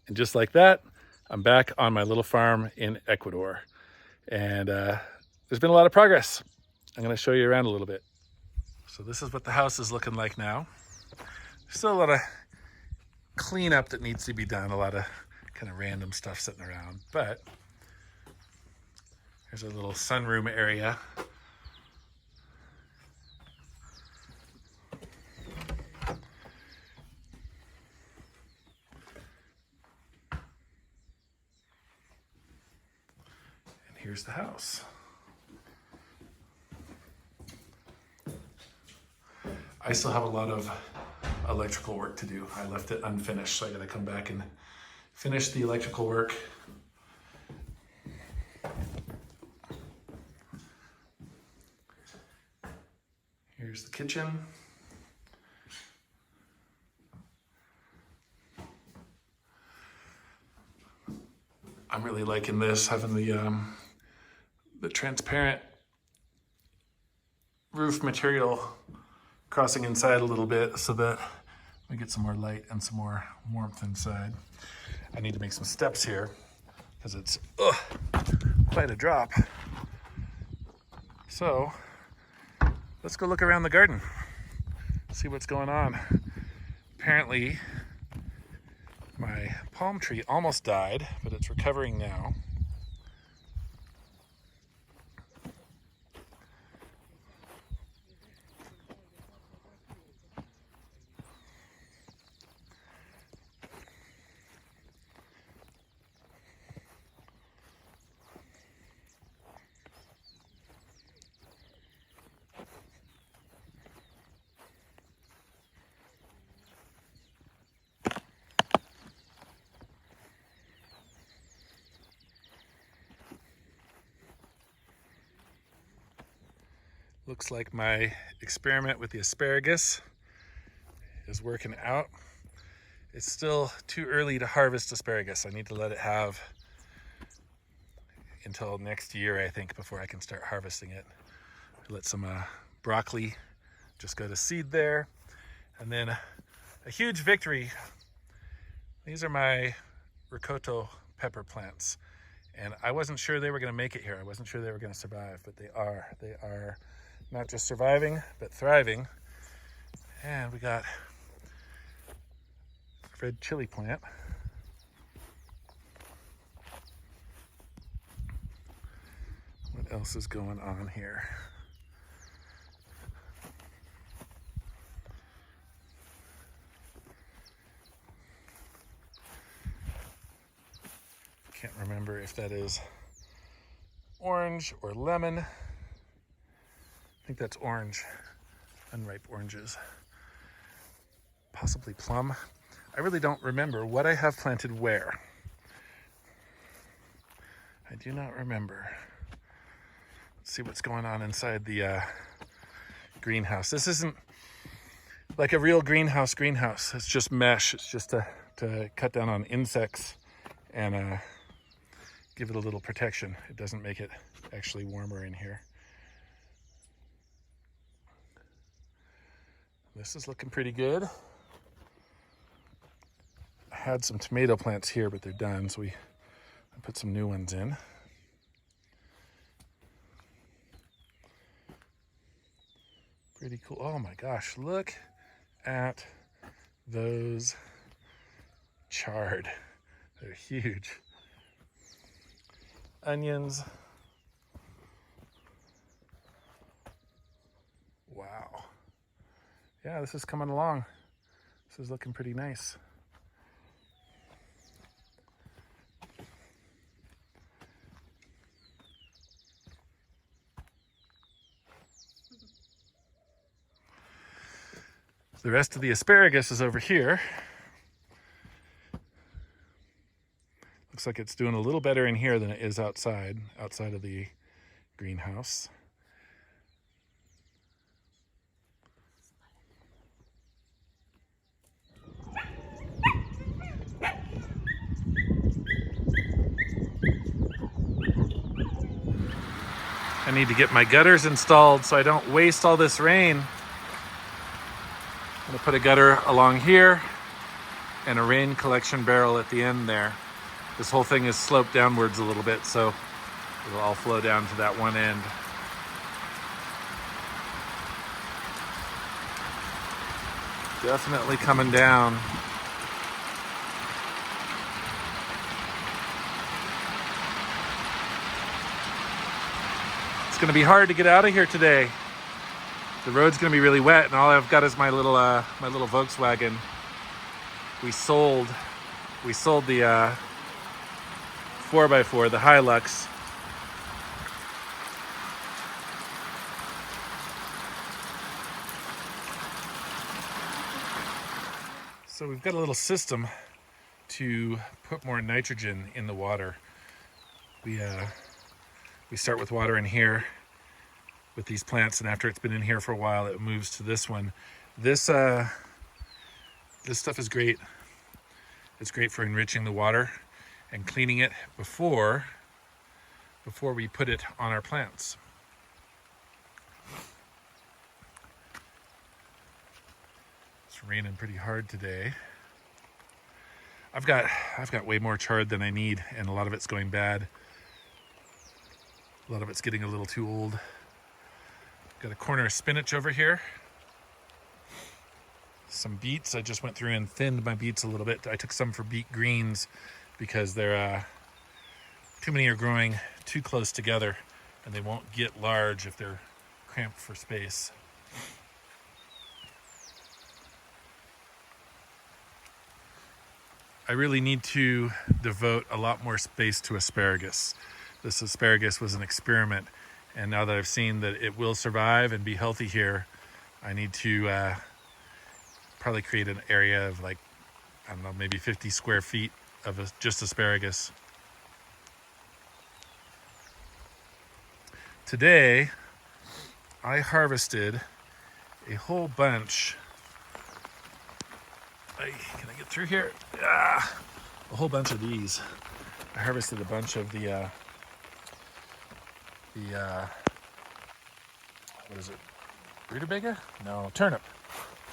And just like that, I'm back on my little farm in Ecuador. And there's been a lot of progress. I'm gonna show you around a little bit. So this is what the house is looking like now. There's still a lot of cleanup that needs to be done, a lot of kind of random stuff sitting around, but here's a little sunroom area. And here's the house. I still have a lot of electrical work to do. I left it unfinished, so I gotta come back and finish the electrical work. Here's the kitchen. I'm really liking this, having the transparent roof material crossing inside a little bit so that we get some more light and some more warmth inside. I need to make some steps here because it's quite a drop. So let's go look around the garden, see what's going on. Apparently my palm tree almost died, but it's recovering now. Looks like my experiment with the asparagus is working out. It's still too early to harvest asparagus. I need to let it have until next year, I think, before I can start harvesting it. Let some broccoli just go to seed there. And then a huge victory. These are my ricotta pepper plants. And I wasn't sure they were gonna make it here. I wasn't sure they were gonna survive, but they are. They are not just surviving, but thriving. And we got a red chili plant. What else is going on here? Can't remember if that is orange or lemon. I think that's orange, unripe oranges. Possibly plum. I really don't remember what I have planted where. I do not remember. Let's see what's going on inside the greenhouse. This isn't like a real greenhouse. It's just mesh. It's just to cut down on insects and give it a little protection. It doesn't make it actually warmer in here. This is looking pretty good. I had some tomato plants here, but they're done, so I put some new ones in. Pretty cool. Oh my gosh, look at those chard. They're huge. Onions. Wow. Yeah, this is coming along. This is looking pretty nice. The rest of the asparagus is over here. Looks like it's doing a little better in here than it is outside of the greenhouse. I need to get my gutters installed so I don't waste all this rain. I'm gonna put a gutter along here and a rain collection barrel at the end there. This whole thing is sloped downwards a little bit, so it'll all flow down to that one end. Definitely coming down. It's gonna be hard to get out of here today. The road's gonna be really wet, and all I've got is my little Volkswagen. We sold the 4x4, the Hilux. So we've got a little system to put more nitrogen in the water. We start with water in here with these plants, and after it's been in here for a while, it moves to this one. This stuff is great. It's great for enriching the water and cleaning it before we put it on our plants. It's raining pretty hard today. I've got way more chard than I need, and a lot of it's going bad. A lot of it's getting a little too old. Got a corner of spinach over here. Some beets. I just went through and thinned my beets a little bit. I took some for beet greens because they're too many are growing too close together, and they won't get large if they're cramped for space. I really need to devote a lot more space to asparagus. This asparagus was an experiment, and now that I've seen that it will survive and be healthy here, I need to probably create an area of, like, I don't know, maybe 50 square feet of just asparagus. Today, I harvested a whole bunch. Can I get through here? A whole bunch of these. I harvested a bunch of the what is it? Rutabaga? No, turnip.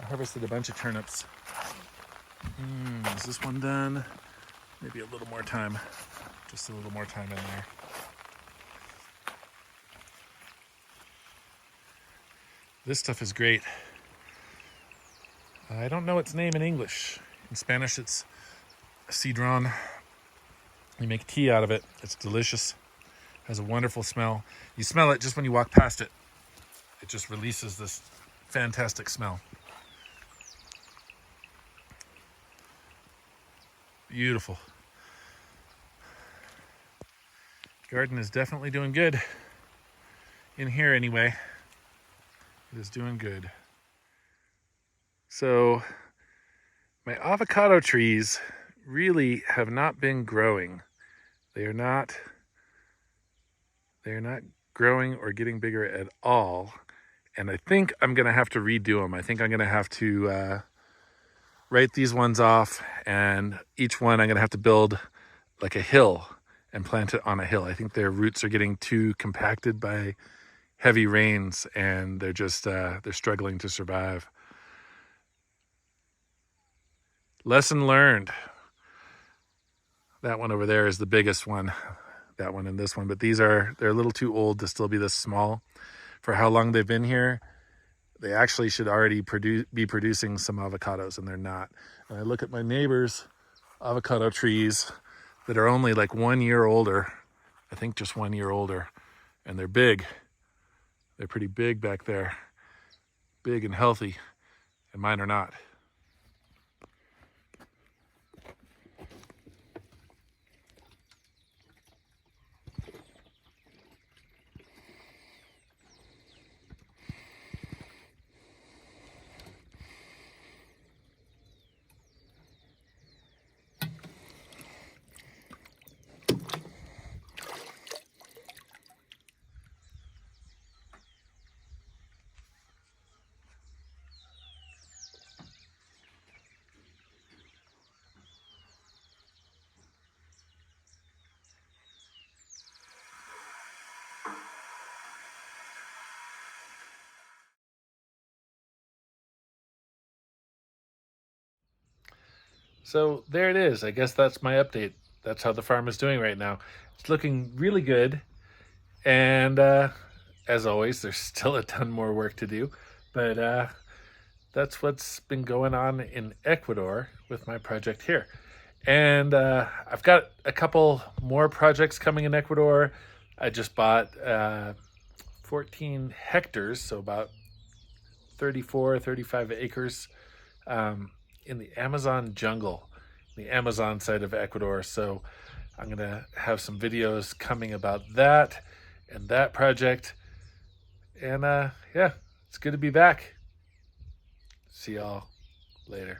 I harvested a bunch of turnips. Is this one done? Maybe a little more time. Just a little more time in there. This stuff is great. I don't know its name in English. In Spanish, it's cedron. You make tea out of it. It's delicious. Has a wonderful smell. You smell it just when you walk past it. It just releases this fantastic smell. Beautiful. Garden is definitely doing good. In here anyway. It is doing good. So my avocado trees really have not been growing. They are not growing or getting bigger at all. And I think I'm going to have to redo them. I think I'm going to have to write these ones off, and each one I'm going to have to build like a hill and plant it on a hill. I think their roots are getting too compacted by heavy rains, and they're just they're struggling to survive. Lesson learned. That one over there is the biggest one. That one and this one, but they're a little too old to still be this small. For how long they've been here, they actually should already be producing some avocados, and they're not. And I look at my neighbor's avocado trees that are only like 1 year older. I think just 1 year older, and they're big. They're pretty big back there, big and healthy, and mine are not. So there it is. I guess that's my update. That's how the farm is doing right now. It's looking really good. And as always, there's still a ton more work to do. But that's what's been going on in Ecuador with my project here. And I've got a couple more projects coming in Ecuador. I just bought 14 hectares, so about 34, 35 acres in the Amazon jungle, the Amazon side of Ecuador. So I'm going to have some videos coming about that and that project. And yeah, it's good to be back. See y'all later.